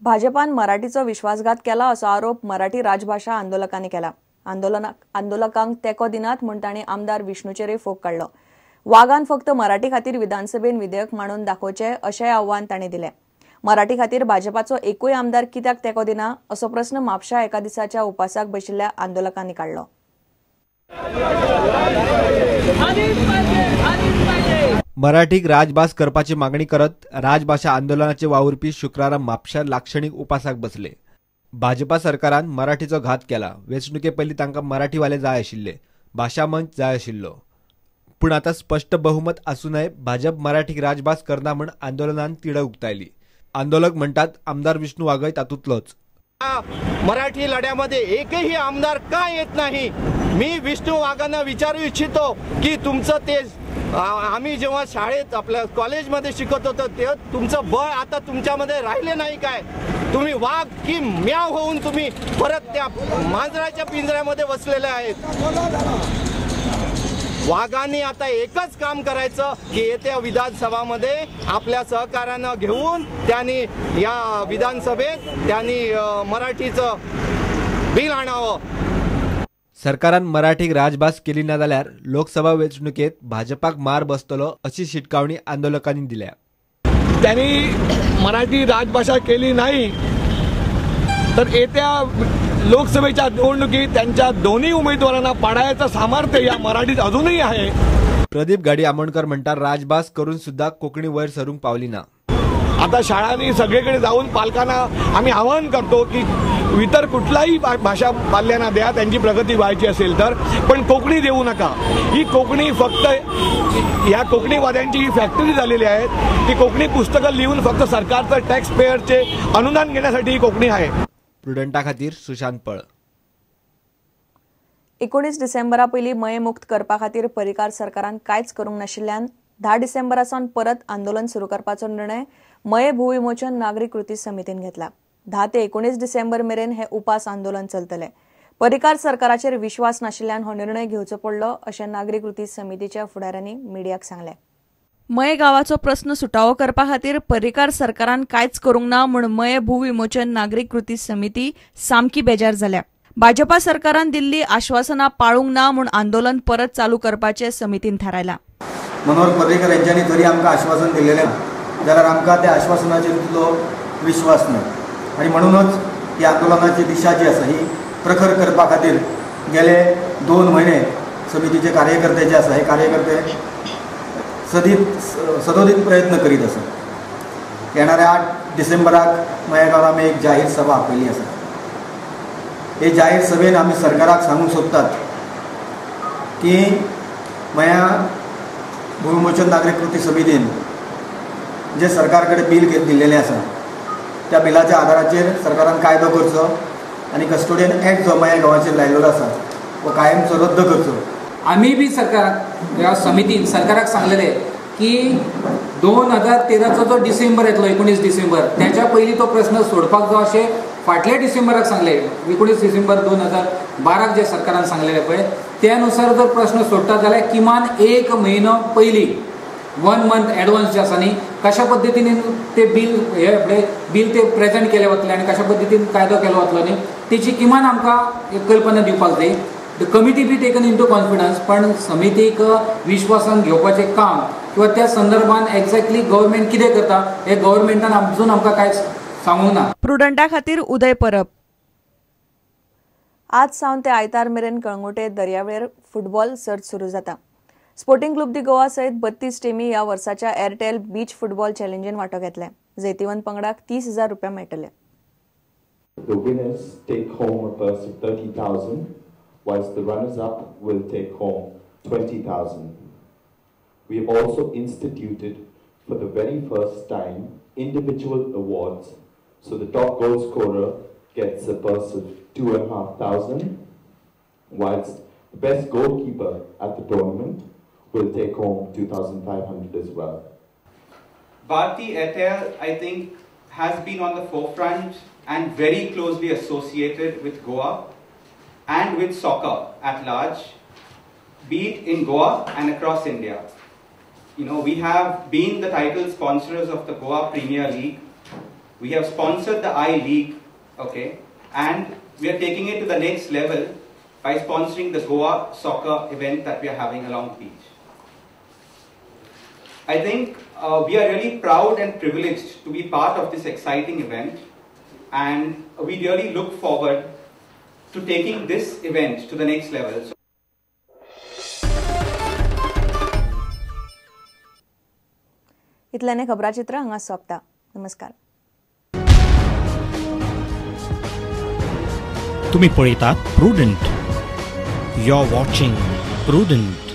भाजपान मराठीचो विश्वासघात केला असो आरोप मराठी राजभाषा आंदोलकांनी केला। आंदोलकांक तेको दिनात म्हूण तांणी आमदार विष्णूचेरय फोग काढलो। वागान फक्त मराठी खातीर विधानसभेन विधेयक मांडून दाखोवचे अशें आव्हान तांणी दिलें। मराठी खातीर भाजपाचो एकूय आमदार कित्याक तेको दिना असो प्रस्न म्हापशा एका दिसाच्या उपासाक बशिल्ल्या आंदोलकांनी काढलो। मराठीक राजभास करपाची मागणी करत राजभाषा आंदोलनाचे वावुरपी शुक्रारा म्हापशा लाक्षणिक उपासाक बसले। भाजपा सरकारान मराठीचो घात केला। वेंचणुके पयलीं तांकां मराठीवाले जाय आशिल्ले, भाशा मंच जाय आशिल्लो, पूण आतां स्पश्ट बहुमत आसूनय भाजप मराठीक राजभास करना म्हूण आंदोलनान तिडक उक्तायली। आंदोलक म्हणटात आमदार विष्णू वाघय तातूंतलोच। मराठी लढ्यामध्ये एकही आमदार का येत नाही? मी विष्णू वाघांना विचारू इच्छितो की तुमचं ते आम्ही जेव्हा शाळेत आपल्या कॉलेजमध्ये शिकत होतो ते तुमचं बळ आता तुमच्यामध्ये राहिले नाही काय? तुम्ही वाघ की म्याव होऊन तुम्ही परत त्या मांजराच्या पिंजऱ्यामध्ये बसलेले आहेत। वाघांनी आता एकच काम करायचं की येत्या विधानसभामध्ये आपल्या सहकार्यानं घेऊन त्यांनी या विधानसभेत त्यांनी मराठीचं बिल आणावं। सरकारान मराठीक राजभास केली ना जाल्यार लोकसभा वेंचणुकेत भाजपाक मार बसतलो अशी शिटकावणी आंदोलकांनी दिल्या। त्यांनी मराठी राजभाषा केली नाही तर येत्या लोकसभेच्या निवडणुकीत त्यांच्या दोन्ही उमेदवारांना पाडायचं सामर्थ्य या मराठीत अजूनही आहे। प्रदीप गाडी आमोणकर म्हणतात राजभास करून सुद्धा कोकणी वयर सरूंक पावली ना। आता शाळांनी सगळीकडे जाऊन पालकांना आम्ही आवाहन करतो की इतर कुठलाही भाषा पाल्यांना द्या, त्यांची प्रगती व्हायची असेल तर, पण कोकणी देऊ नका। ही कोकणी फक्त या कोकणीवाद्यांची ही फॅक्टरी झालेली आहे। ती कोकणी पुस्तकं लिहून फक्त सरकारचं टॅक्स पेअरचे अनुदान घेण्यासाठी ही कोकणी आहे। प्रुडंटा खातीर सुशांत पळ। 19 डिसेंबरा पयलीं मये मुक्त करपा खातीर परिकार सरकारान कांयच करूंक नाशिल्ल्यान 10 डिसेंबरासावन परत आंदोलन सुरू करपाचो निर्णय मये भूविमोचन नागरी कृती समितीन घेतला। 10 ते 19 डिसेंबर मेरेन हे उपास आंदोलन चलतले। परिकार सरकाराचेर विश्वास नाशिल्ल्यान हो निर्णय घेवचो पडलो अशें नागरी कृती समितीच्या फुडाऱ्यांनी मिडियाक सांगलें। मये गांवाचो प्रस्न सुटावो करपा खातीर परिकार सरकारान कांयच करूंक ना म्हूण मये भूविमोचन नागरी कृती समिती सामकी बेजार जाल्या। भाजपा सरकारान दिल्ली आश्वासनां पाळूंक ना म्हूण आंदोलन परत चालू करपाचें समितीन थारायलां। मनोहर पर्रीकर यांच्यानी जरी आमकां आश्वासन दिलेलें जाल्यार आमकां त्या आश्वासनाचेर तितलो विश्वास ना आनी म्हणूनच ही आंदोलनाची दिशा जी आसा ही प्रखर करपा खातीर गेले 2 म्हयने समितीचे कार्यकर्ते जे आसा हे कार्यकर्ते सदोदित प्रयत्न करीत आसा। येणाऱ्या 8 डिसेंबराक मयेगांवां आमी एक जाहीर सभा आपयली आसा। हे जाहीर सभेन आमी सरकाराक सांगूंक सोदतात की मया भूविमोचन नागरी कृती समितीन जे सरकार कडेन बील दिल्लेलें आसा त्या बिलाच्या आदाराचेर सरकारान कायदो करचो आनी कस्टोडियन एक्ट जो मया गांवाचेर लायिल्लो आसा तो कायमचो रद्द करचो। आम्ही बी सरकाराक ह्या समितीन सरकाराक सांगलेले की 2013चो जो डिसेंबर येतलो 19 डिसेंबर त्याच्या पयलीं तो प्रश्न सोडपाक जो अशें फाटल्या डिसेंबराक सांगले 19 डिसेंबर 2012 जे सरकारान सांगलेले पळय त्यानुसार जर प्रश्न सोडटा जाल्यार किमान 1 म्हयनो पयलीं 1 मंथ एडवान्स जे आसा न्ही कशा पद्दतीन ते बिल ते प्रेजेंट केले वतले आनी कशा पद्दतीन कायदो केलो वतलो न्ही तेची किमान आमकां एक कल्पना दिवपाक जाय। The committee be taken into confidence पण समितीक विश्वासान घेवपाचें काम किंवा त्या संदर्भान एक्झॅक्टली गव्हर्नमेंट कितें करता हे गव्हर्नमेंटान अजून आमकां कांयच सांगूंक ना। प्रुडंटा खातीर उदय परब। आज सावन ते आयतार मेरेन कळंगुटे दर्यावेळेर फुटबॉल सर्त सुरू जाता। स्पोर्टिंग क्लब दी गोवा सयत 32 टीमी ह्या वर्साच्या एअरटेल बीच फुटबॉल चॅलेंजीन वांटो घेतले। जैतिवंत पंगडाक 30,000 रुपया मेळटले। The winners take home a purse of 30,000, whilst the runners-up will take home 20,000. We have also instituted, for the very first time, individual awards. So the top goal scorer gets a purse of 2,500, whilst the best goalkeeper at the tournament will take home 2,500 as well. Bharti Airtel, I think, has been on the forefront and very closely associated with Goa and with soccer at large, be it in Goa and across India. You know, we have been the title sponsors of the Goa Premier League, We have sponsored the I-League, okay, and we are taking it to the next level by sponsoring the Goa soccer event that we are having along the beach. I think we are really proud and privileged to be part of this exciting event, and we really look forward to taking this event to the next level. इतल्याने खबराचित्र हांगा सोंपता. नमस्कार. तुम्ही पळयतात Prudent. You are watching prudent.